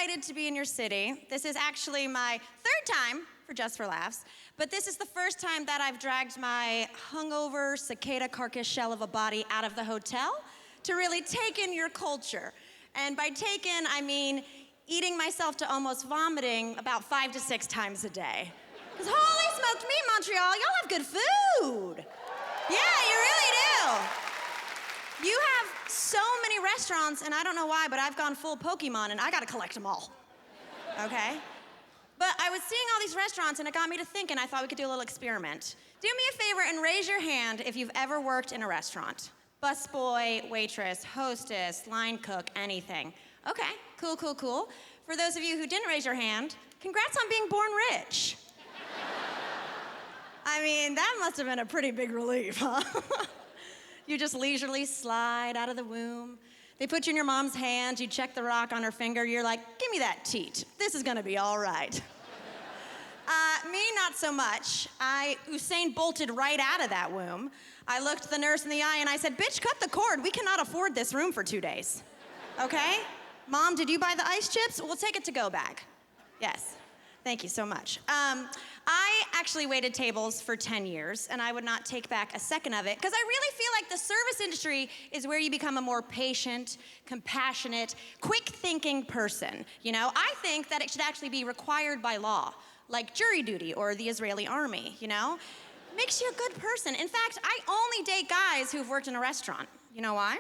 excited to be in your city. This is actually my third time for Just for Laughs, but this is the first time that I've dragged my hungover cicada carcass shell of a body out of the hotel to really take in your culture. And by take in, I mean eating myself to almost vomiting about 5 to 6 times a day. Because holy smoked me, Montreal, y'all have good food. Yeah, you really do. You have so many restaurants, and I don't know why, but I've gone full Pokemon, and I gotta collect them all, okay? But I was seeing all these restaurants, and it got me to thinking. I thought we could do a little experiment. Do me a favor and raise your hand if you've ever worked in a restaurant. Busboy, waitress, hostess, line cook, anything. Okay, cool, cool, cool. For those of you who didn't raise your hand, congrats on being born rich. I mean, that must have been a pretty big relief, huh? You just leisurely slide out of the womb. They put you in your mom's hands, you check the rock on her finger, you're like, give me that teat. This is gonna be all right. Me, not so much. I Usain bolted right out of that womb. I looked the nurse in the eye and I said, bitch, cut the cord. We cannot afford this room for 2 days, okay? Mom, did you buy the ice chips? We'll take it to go bag. Yes, thank you so much. I actually waited tables for 10 years, and I would not take back a second of it, because I really feel like the service industry is where you become a more patient, compassionate, quick-thinking person, you know? I think that it should actually be required by law, like jury duty or the Israeli army, you know? Makes you a good person. In fact, I only date guys who've worked in a restaurant. You know why?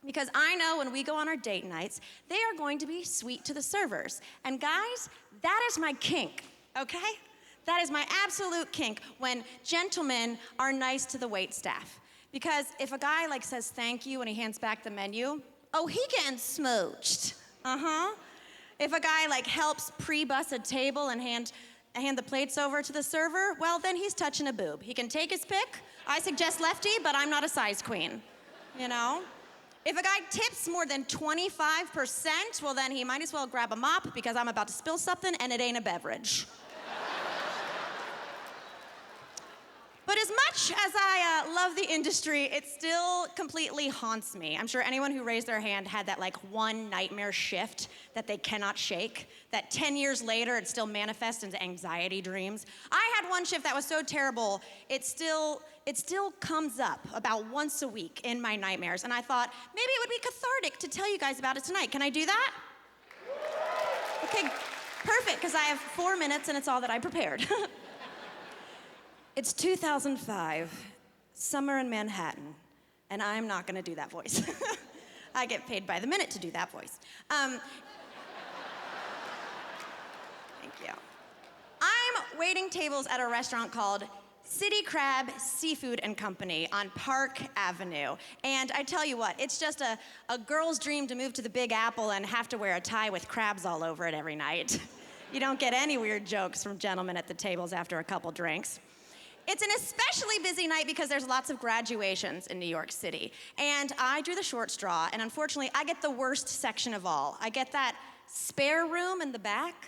Because I know when we go on our date nights, they are going to be sweet to the servers. And guys, that is my kink, okay? That is my absolute kink, when gentlemen are nice to the wait staff. Because if a guy like says thank you when he hands back the menu, oh, he getting smooched. If a guy like helps pre-bus a table and hand the plates over to the server, well, then he's touching a boob. He can take his pick. I suggest lefty, but I'm not a size queen, you know? If a guy tips more than 25%, well, then he might as well grab a mop, because I'm about to spill something and it ain't a beverage. But as much as I love the industry, it still completely haunts me. I'm sure anyone who raised their hand had that like one nightmare shift that they cannot shake, that 10 years later it still manifests into anxiety dreams. I had one shift that was so terrible, it still comes up about once a week in my nightmares. And I thought, maybe it would be cathartic to tell you guys about it tonight. Can I do that? Okay, perfect, because I have 4 minutes and it's all that I prepared. It's 2005, summer in Manhattan, and I'm not gonna do that voice. I get paid by the minute to do that voice. Thank you. I'm waiting tables at a restaurant called City Crab Seafood and Company on Park Avenue. And I tell you what, it's just a girl's dream to move to the Big Apple and have to wear a tie with crabs all over it every night. You don't get any weird jokes from gentlemen at the tables after a couple drinks. It's an especially busy night because there's lots of graduations in New York City. And I drew the short straw, and unfortunately, I get the worst section of all. I get that spare room in the back,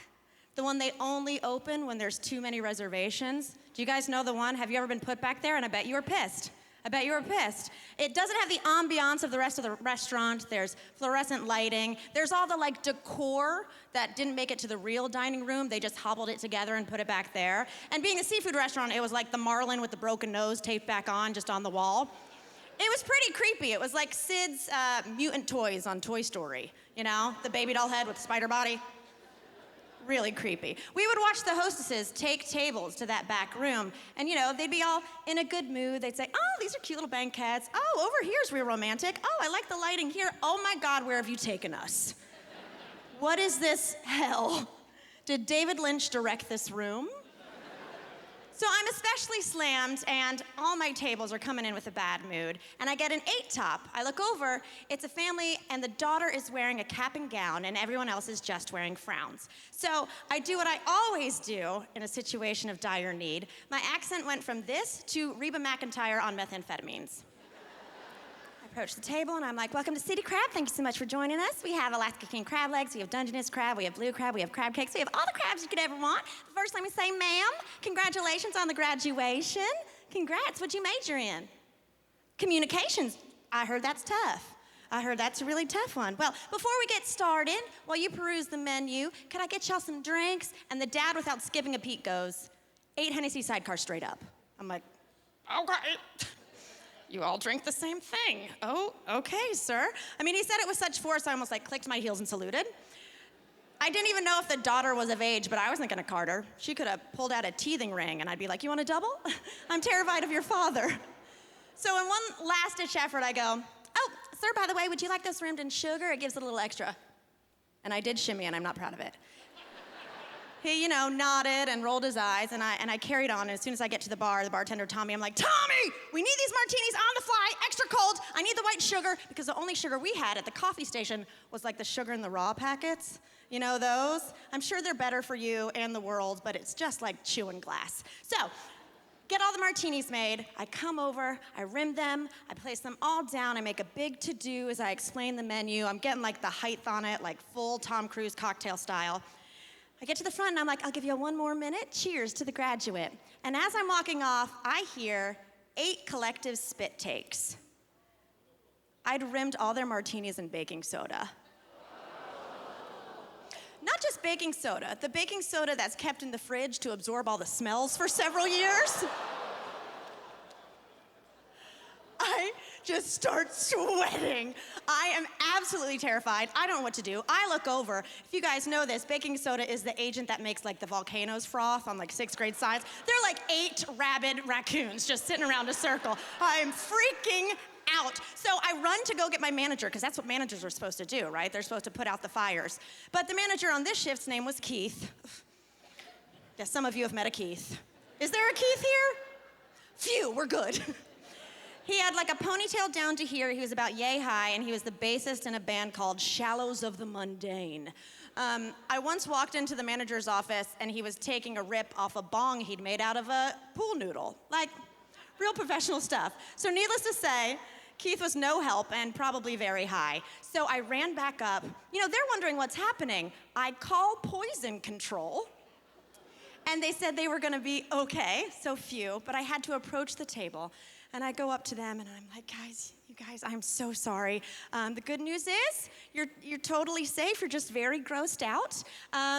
the one they only open when there's too many reservations. Do you guys know the one? Have you ever been put back there? And I bet you were pissed. I bet you were pissed. It doesn't have the ambiance of the rest of the restaurant. There's fluorescent lighting. There's all the like decor that didn't make it to the real dining room. They just hobbled it together and put it back there. And being a seafood restaurant, it was like the marlin with the broken nose taped back on, just on the wall. It was pretty creepy. It was like Sid's mutant toys on Toy Story, you know? The baby doll head with the spider body. Really creepy. We would watch the hostesses take tables to that back room, and you know, they'd be all in a good mood. They'd say, oh, these are cute little banquettes. Oh, over here's real romantic. Oh, I like the lighting here. Oh my God, where have you taken us? What is this hell? Did David Lynch direct this room? So I'm especially slammed, and all my tables are coming in with a bad mood, and I get an 8-top. I look over, it's a family, and the daughter is wearing a cap and gown, and everyone else is just wearing frowns. So I do what I always do in a situation of dire need. My accent went from this to Reba McEntire on methamphetamines. I approach the table and I'm like, welcome to City Crab. Thank you so much for joining us. We have Alaska King crab legs, we have Dungeness crab, we have blue crab, we have crab cakes, we have all the crabs you could ever want. First, let me say, ma'am, congratulations on the graduation. Congrats, what'd you major in? Communications. I heard that's tough. I heard that's a really tough one. Well, before we get started, while you peruse the menu, can I get y'all some drinks? And the dad, without skipping a beat, goes, 8 Hennessy sidecar straight up. I'm like, okay. You all drink the same thing. Oh, okay, sir. I mean, he said it with such force, I almost clicked my heels and saluted. I didn't even know if the daughter was of age, but I wasn't gonna card her. She could have pulled out a teething ring, and I'd be like, you want a double? I'm terrified of your father. So in one last-ditch effort, I go, oh, sir, by the way, would you like this rimmed in sugar? It gives it a little extra. And I did shimmy, and I'm not proud of it. He, nodded and rolled his eyes, and I carried on. And as soon as I get to the bar, the bartender, Tommy, I'm like, Tommy, we need these martinis on the fly, extra cold. I need the white sugar, because the only sugar we had at the coffee station was the sugar in the raw packets. You know those? I'm sure they're better for you and the world, but it's just like chewing glass. So, get all the martinis made. I come over, I rim them, I place them all down. I make a big to-do as I explain the menu. I'm getting the height on it, full Tom Cruise cocktail style. I get to the front and I'm like, I'll give you one more minute. Cheers to the graduate. And as I'm walking off, I hear 8 collective spit takes. I'd rimmed all their martinis in baking soda. Not just baking soda, the baking soda that's kept in the fridge to absorb all the smells for several years. I just start sweating. I am absolutely terrified. I don't know what to do. I look over. If you guys know this, baking soda is the agent that makes the volcanoes froth on 6th grade science. They're 8 rabid raccoons just sitting around a circle. I'm freaking out. So I run to go get my manager, because that's what managers are supposed to do, right? They're supposed to put out the fires. But the manager on this shift's name was Keith. Yes, some of you have met a Keith. Is there a Keith here? Phew, we're good. He had a ponytail down to here. He was about yay high, and he was the bassist in a band called Shallows of the Mundane. I once walked into the manager's office, and he was taking a rip off a bong he'd made out of a pool noodle. Real professional stuff. So needless to say, Keith was no help and probably very high. So I ran back up. They're wondering what's happening. I call poison control, and they said they were gonna be okay, so phew, but I had to approach the table, and I go up to them, and I'm like, you guys, I'm so sorry. The good news is, you're totally safe, you're just very grossed out.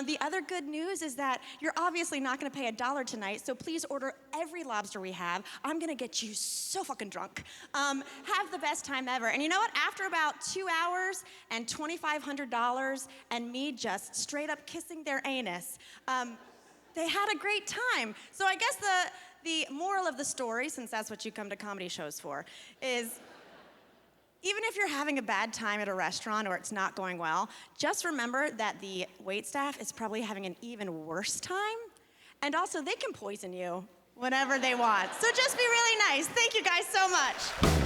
The other good news is that you're obviously not gonna pay $1 tonight, so please order every lobster we have. I'm gonna get you so fucking drunk. Have the best time ever. And you know what? After about 2 hours and $2,500 and me just straight up kissing their anus, they had a great time. So I guess the moral of the story, since that's what you come to comedy shows for, is even if you're having a bad time at a restaurant or it's not going well, just remember that the waitstaff is probably having an even worse time. And also, they can poison you whenever they want. So just be really nice. Thank you guys so much.